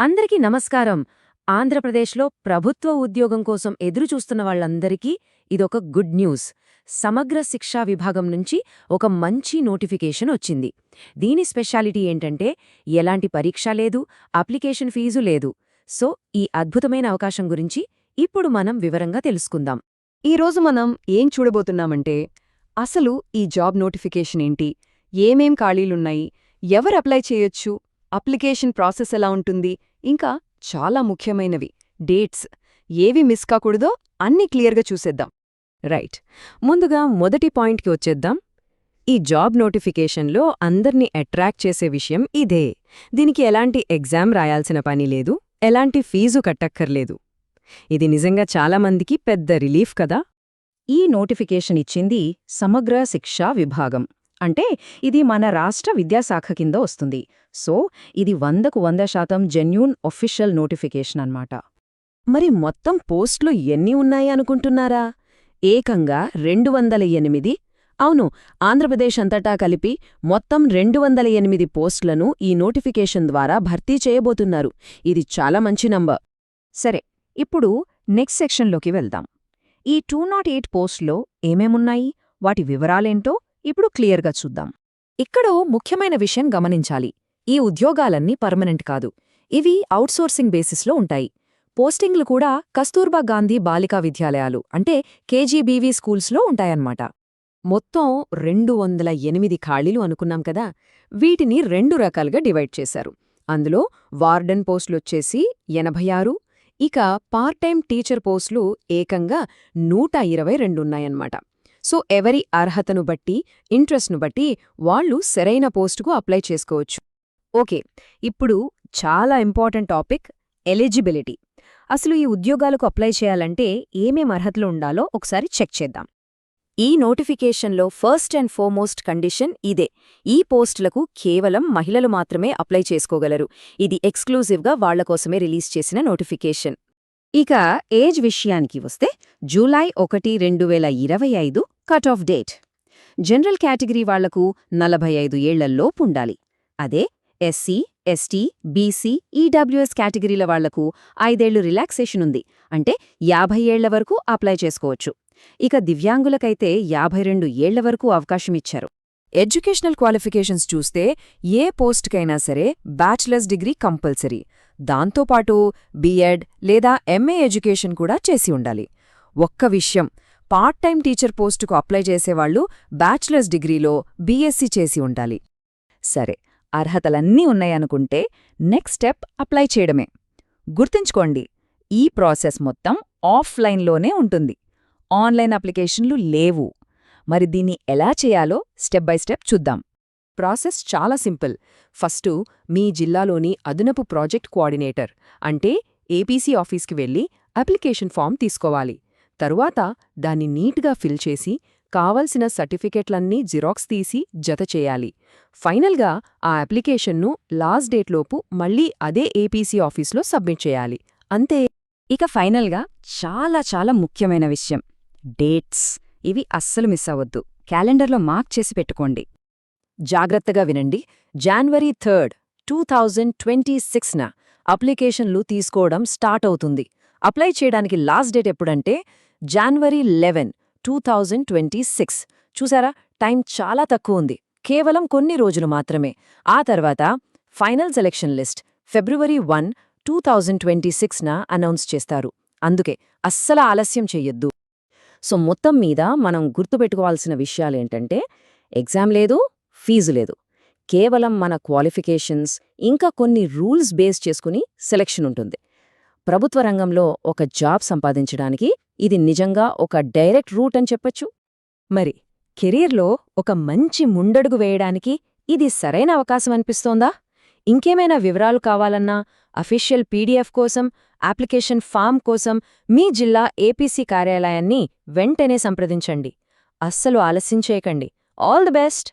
అందరికీ నమస్కారం. ఆంధ్రప్రదేశ్లో ప్రభుత్వ ఉద్యోగం కోసం ఎదురుచూస్తున్న వాళ్ళందరికీ ఇదొక గుడ్ న్యూస్. సమగ్ర శిక్షా విభాగం నుంచి ఒక మంచి నోటిఫికేషన్ వచ్చింది. దీని స్పెషాలిటీ ఏంటంటే ఎలాంటి పరీక్ష లేదు, అప్లికేషన్ ఫీజు లేదు. సో ఈ అద్భుతమైన అవకాశం గురించి ఇప్పుడు మనం వివరంగా తెలుసుకుందాం. ఈరోజు మనం ఏం చూడబోతున్నామంటే అసలు ఈ జాబ్ నోటిఫికేషన్ ఏంటి, ఏమేం ఖాళీలున్నాయి, ఎవరు అప్లై చేయొచ్చు, అప్లికేషన్ ప్రాసెస్ ఎలా ఉంటుంది, ఇంకా చాలా ముఖ్యమైనవి డేట్స్ ఏవి మిస్ కాకూడదో అన్నీ క్లియర్గా చూసేద్దాం. రైట్, ముందుగా మొదటి పాయింట్కి వచ్చేద్దాం. ఈ జాబ్ నోటిఫికేషన్లో అందర్నీ అట్రాక్ట్ చేసే విషయం ఇదే. దీనికి ఎలాంటి ఎగ్జామ్ రాయాల్సిన పని లేదు, ఎలాంటి ఫీజు కట్టక్కర్లేదు. ఇది నిజంగా చాలామందికి పెద్ద రిలీఫ్ కదా. ఈ నోటిఫికేషన్ ఇచ్చింది సమగ్ర శిక్షా విభాగం, అంటే ఇది మన రాష్ట్ర విద్యాశాఖ కింద వస్తుంది. సో ఇది 100% జెన్యూన్ ఒఫిషియల్ నోటిఫికేషన్ అన్నమాట. మరి మొత్తం పోస్టులు ఎన్ని ఉన్నాయి అనుకుంటున్నారా? ఏకంగా 208. అవును, ఆంధ్రప్రదేశ్ అంతటా కలిపి మొత్తం 208 పోస్టులను ఈ నోటిఫికేషన్ ద్వారా భర్తీ చేయబోతున్నారు. ఇది చాలా మంచి నంబర్. సరే, ఇప్పుడు నెక్స్ట్ సెక్షన్లోకి వెళ్దాం. ఈ 208 పోస్టులో ఏమేమున్నాయి, వాటి వివరాలేంటో ఇప్పుడు క్లియర్గా చూద్దాం. ఇక్కడో ముఖ్యమైన విషయం గమనించాలి. ఈ ఉద్యోగాలన్నీ పర్మనెంట్ కాదు, ఇవి అవుట్సోర్సింగ్ బేసిస్లో ఉంటాయి. పోస్టింగ్లు కూడా కస్తూర్బా గాంధీ బాలికా విద్యాలయాలు అంటే కేజీబీవీ స్కూల్స్లో ఉంటాయన్నమాట. మొత్తం 208 ఖాళీలు అనుకున్నాం కదా, వీటిని 2 రకాలుగా డివైడ్ చేశారు. అందులో వార్డెన్ పోస్టులొచ్చేసి 86, ఇక పార్ట్ టైం టీచర్ పోస్టులు ఏకంగా 122 ఉన్నాయన్నమాట. సో ఎవరి అర్హతను బట్టి, ఇంట్రెస్ట్ను బట్టి వాళ్లు సరైన పోస్టుకు అప్లై చేసుకోవచ్చు. ఓకే, ఇప్పుడు చాలా ఇంపార్టెంట్ టాపిక్ ఎలిజిబిలిటీ. అసలు ఈ ఉద్యోగాలకు అప్లై చేయాలంటే ఏమేం అర్హతలు ఉండాలో ఒకసారి చెక్ చేద్దాం. ఈ నోటిఫికేషన్లో ఫస్ట్ అండ్ ఫార్మోస్ట్ కండిషన్ ఇదే. ఈ పోస్టులకు కేవలం మహిళలు మాత్రమే అప్లై చేసుకోగలరు. ఇది ఎక్స్క్లూజివ్గా వాళ్లకోసమే రిలీజ్ చేసిన నోటిఫికేషన్. ఇక ఏజ్ విషయానికి వస్తే July 1, 2025 cut off date. General category వాళ్లకు 45 ఏళ్లలోపు ఉండాలి. అదే ఎస్సీ, ఎస్టీ, బీసీ, ఈడబ్ల్యూఎస్ కేటగిరీల వాళ్లకు 5 ఏళ్లు రిలాక్సేషన్ ఉంది, అంటే 50 ఏళ్ల వరకు అప్లై చేసుకోవచ్చు. ఇక దివ్యాంగులకైతే 52 ఏళ్ల వరకు అవకాశమిచ్చారు. ఎడ్యుకేషనల్ క్వాలిఫికేషన్స్ చూస్తే ఏ పోస్ట్కైనా సరే బ్యాచిలర్స్ డిగ్రీ కంపల్సరీ. దాంతోపాటు బీఎడ్ లేదా ఎంఏ ఎడ్యుకేషన్ కూడా చేసి ఉండాలి. ఒక్క విషయం, పార్ట్ టైం టీచర్ పోస్టుకు అప్లై చేసేవాళ్లు బ్యాచిలర్స్ డిగ్రీలో బీఎస్సీ చేసి ఉండాలి. సరే, అర్హతలన్నీ ఉన్నాయనుకుంటే నెక్స్ట్ స్టెప్ అప్లై చేయడమే. గుర్తుంచుకోండి, ఈ ప్రాసెస్ మొత్తం ఆఫ్లైన్లోనే ఉంటుంది. ఆన్లైన్ అప్లికేషన్లు లేవు. మరి దీన్ని ఎలా చేయాలో స్టెప్ బై స్టెప్ చూద్దాం. ప్రాసెస్ చాలా సింపుల్. ఫస్టు మీ జిల్లాలోని అదనపు ప్రాజెక్ట్ కోఆర్డినేటర్ అంటే ఏపీసీ ఆఫీస్కి వెళ్లి అప్లికేషన్ ఫామ్ తీసుకోవాలి. తరువాత దాన్ని నీట్గా ఫిల్ చేసి కావలసిన సర్టిఫికెట్లన్నీ జిరాక్స్ తీసి జత చేయాలి. ఫైనల్గా ఆ అప్లికేషన్ను లాస్ట్ డేట్లోపు మళ్లీ అదే ఏపీసీ ఆఫీస్లో సబ్మిట్ చేయాలి. అంతే. ఇక ఫైనల్గా చాలా చాలా ముఖ్యమైన విషయం డేట్స్. ఇవి అస్సలు మిస్ అవ్వద్దు. క్యాలెండర్లో మార్క్ చేసి పెట్టుకోండి. జాగ్రత్తగా వినండి. జనవరి 3, 2026న అప్లికేషన్లు తీసుకోవడం స్టార్ట్ అవుతుంది. అప్లై చేయడానికి లాస్ట్ డేట్ ఎప్పుడంటే జనవరి 11, 2026. చూసారా, టైం చాలా తక్కువ ఉంది, కేవలం కొన్ని రోజులు మాత్రమే. ఆ తర్వాత ఫైనల్ సెలెక్షన్ లిస్ట్ ఫిబ్రవరి 1, 2026న అనౌన్స్ చేస్తారు. అందుకే అస్సలు ఆలస్యం చెయ్యొద్దు. సో మొత్తం మీద మనం గుర్తుపెట్టుకోవాల్సిన విషయాలేంటంటే ఎగ్జామ్ లేదు, ఫీజు లేదు, కేవలం మన క్వాలిఫికేషన్స్ ఇంకా కొన్ని రూల్స్ బేస్ చేసుకుని సెలెక్షన్ ఉంటుంది. ప్రభుత్వ రంగంలో ఒక జాబ్ సంపాదించడానికి ఇది నిజంగా ఒక డైరెక్ట్ రూట్ అని చెప్పొచ్చు. మరి కెరీర్లో ఒక మంచి ముందడుగు వేయడానికి ఇది సరైన అవకాశం అనిపిస్తోందా? ఇంకేమైనా వివరాలు కావాలన్నా అఫీషియల్ పీడీఎఫ్ కోసం, అప్లికేషన్ ఫామ్ కోసం మీ జిల్లా ఏపీసీ కార్యాలయాన్ని వెంటనే సంప్రదించండి. అస్సలు ఆలస్యం చేయకండి. All the best.